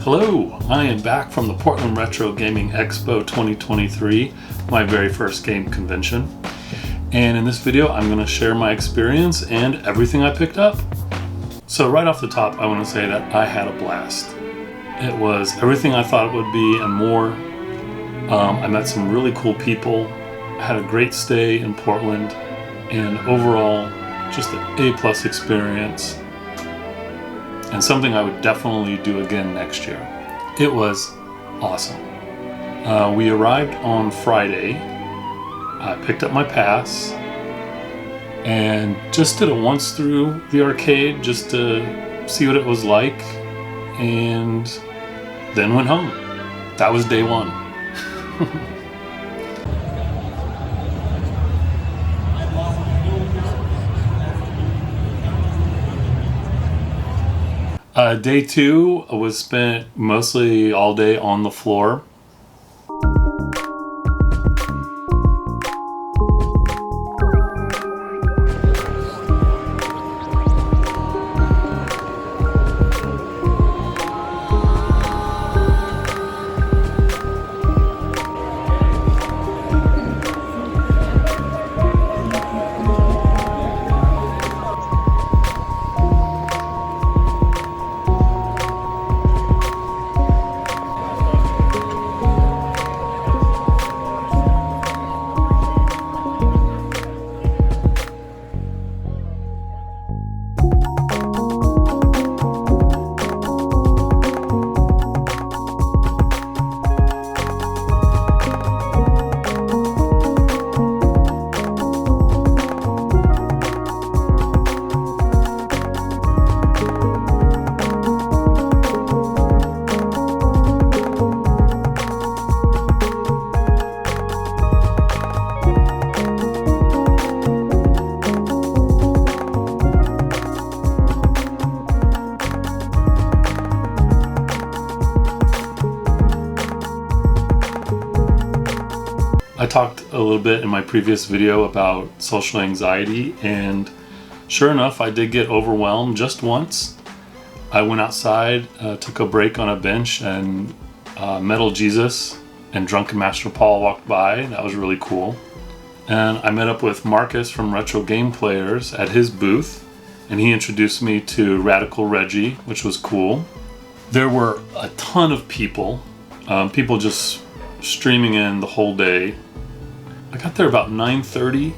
Hello, I am back from the Portland Retro Gaming Expo 2023, my very first game convention. And in this video, I'm going to share my experience and everything I picked up. So right off the top, I want to say that I had a blast. It was everything I thought it would be and more. I met some really cool people, had a great stay in Portland, and overall, just an A+ experience. And something I would definitely do again next year. It was awesome. We arrived on Friday. I picked up my pass and just did a once through the arcade just to see what it was like, and then went home. That was day one. Day two was spent mostly all day on the floor. I talked a little bit in my previous video about social anxiety, and sure enough, I did get overwhelmed just once. I went outside, took a break on a bench, and Metal Jesus and Drunken Master Paul walked by. That was really cool. And I met up with Marcus from Retro Game Players at his booth, and he introduced me to Radical Reggie, which was cool. There were a ton of people just streaming in the whole day. I got there about 9:30.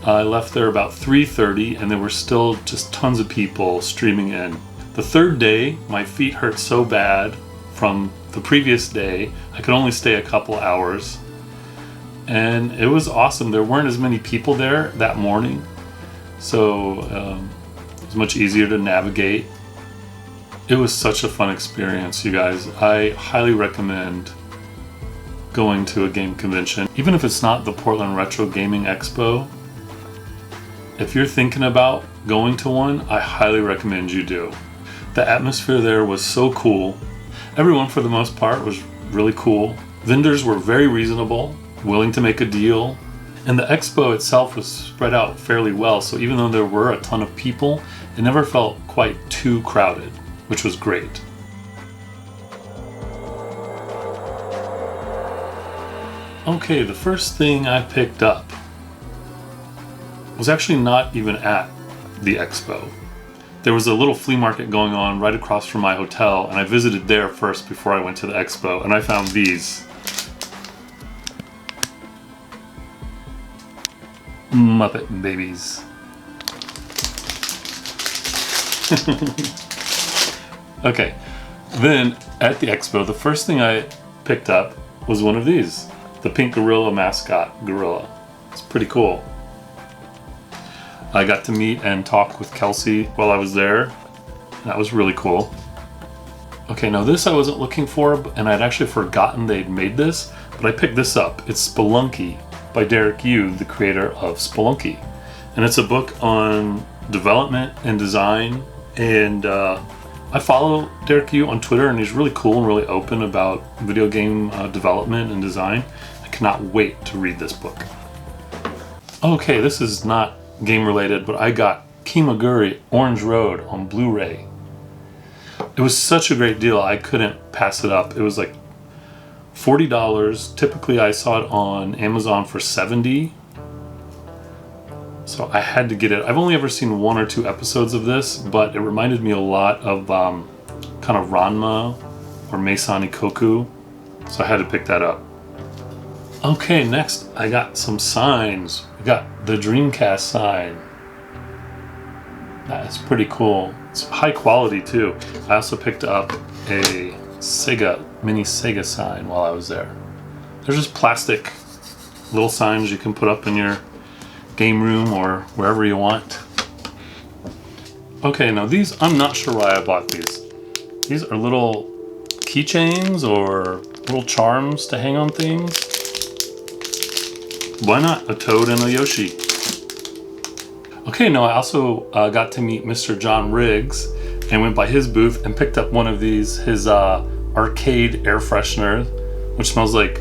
I left there about 3:30, and there were still just tons of people streaming in. The third day, my feet hurt so bad from the previous day, I could only stay a couple hours. And it was awesome. There weren't as many people there that morning, so it was much easier to navigate. It was such a fun experience, you guys. I highly recommend going to a game convention. Even if it's not the Portland Retro Gaming Expo, if you're thinking about going to one, I highly recommend you do. The atmosphere there was so cool. Everyone, for the most part, was really cool. Vendors were very reasonable, willing to make a deal. And the expo itself was spread out fairly well, so even though there were a ton of people, it never felt quite too crowded, which was great. Okay, the first thing I picked up was actually not even at the expo. There was a little flea market going on right across from my hotel, and I visited there first before I went to the expo, and I found these. Muppet Babies. Okay, then at the expo, the first thing I picked up was one of these. The pink gorilla mascot gorilla. It's pretty cool. I got to meet and talk with Kelsey while I was there. That was really cool. Okay, now this I wasn't looking for, and I'd actually forgotten they'd made this, but I picked this up. It's Spelunky by Derek Yu, the creator of Spelunky. And it's a book on development and design, and I follow Derek Yu on Twitter, and he's really cool and really open about video game development and design. I cannot wait to read this book. Okay, this is not game related, but I got Kimaguri Orange Road on Blu-ray. It was such a great deal, I couldn't pass it up. It was like $40. Typically I saw it on Amazon for $70. So I had to get it. I've only ever seen 1 or 2 episodes of this, but it reminded me a lot of kind of Ranma or Meisani Koku. So I had to pick that up. Okay, next I got some signs. We got the Dreamcast sign. That is pretty cool. It's high quality too. I also picked up a mini Sega sign while I was there. They're just plastic little signs you can put up in your game room or wherever you want. Okay, now these, I'm not sure why I bought these. These are little keychains or little charms to hang on things. Why not a Toad and a Yoshi? Okay, now I also got to meet Mr. John Riggs and went by his booth and picked up one of these, his arcade air freshener, which smells like,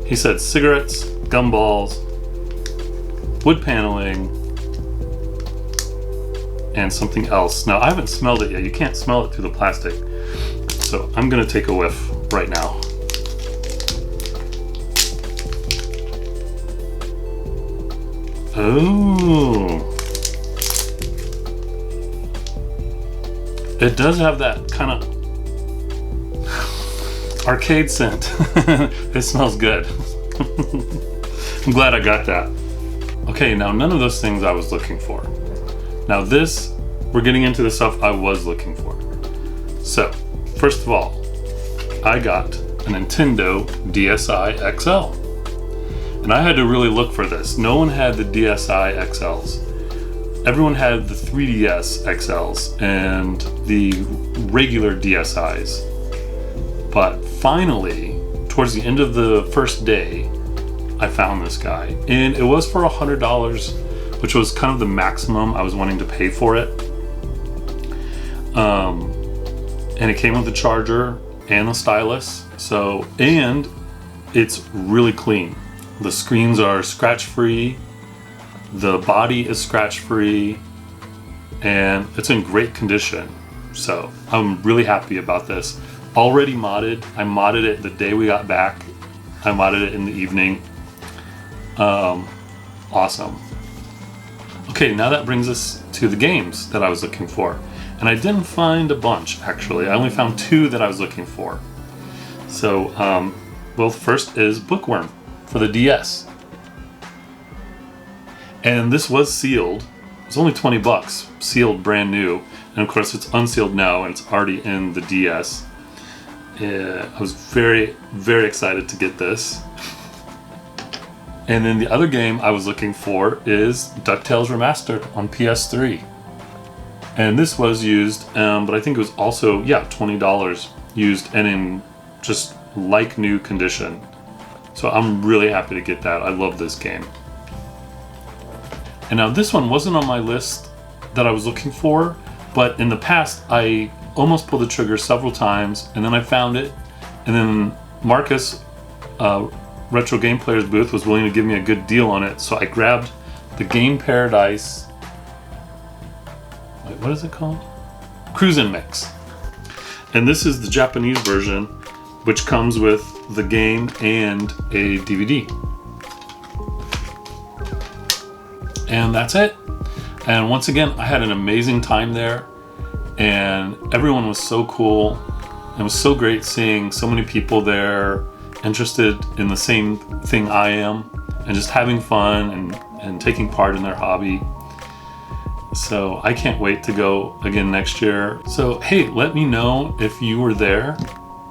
he said, cigarettes, gumballs, wood paneling, and something else. Now I haven't smelled it yet. You can't smell it through the plastic. So I'm gonna take a whiff right now. Oh. It does have that kind of arcade scent. It smells good. I'm glad I got that. Okay, now none of those things I was looking for. Now this, we're getting into the stuff I was looking for. So, first of all, I got a Nintendo DSi XL. And I had to really look for this. No one had the DSi XLs. Everyone had the 3DS XLs and the regular DSi's. But finally, towards the end of the first day, I found this guy. And it was for $100, which was kind of the maximum I was wanting to pay for it. And it came with the charger and the stylus. So, and it's really clean. The screens are scratch-free. The body is scratch-free. And it's in great condition. So I'm really happy about this. Already modded. I modded it the day we got back. I modded it in the evening. Awesome. Okay, now that brings us to the games that I was looking for. And I didn't find a bunch, actually. I only found 2 that I was looking for. So, well, first is Bookworm for the DS. And this was sealed. It's only 20 bucks, sealed brand new. And of course it's unsealed now and it's already in the DS. I was very, very excited to get this. And then the other game I was looking for is DuckTales Remastered on PS3. And this was used, but I think it was also, yeah, $20 used and in just like new condition. So I'm really happy to get that. I love this game. And now this one wasn't on my list that I was looking for, but in the past I almost pulled the trigger several times and then I found it. And then Marcus, Retro Game Player's booth, was willing to give me a good deal on it. So I grabbed the Game Paradise, wait, what is it called? Cruisin' Mix. And this is the Japanese version, which comes with the game and a DVD. And that's it. And once again, I had an amazing time there and everyone was so cool. It was so great seeing so many people there interested in the same thing I am and just having fun and taking part in their hobby. So I can't wait to go again next year. So hey, let me know if you were there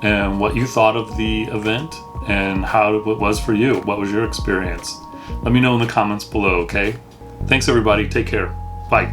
and what you thought of the event and how it was for you. What was your experience? Let me know in the comments below, okay? Thanks everybody, take care. Bye.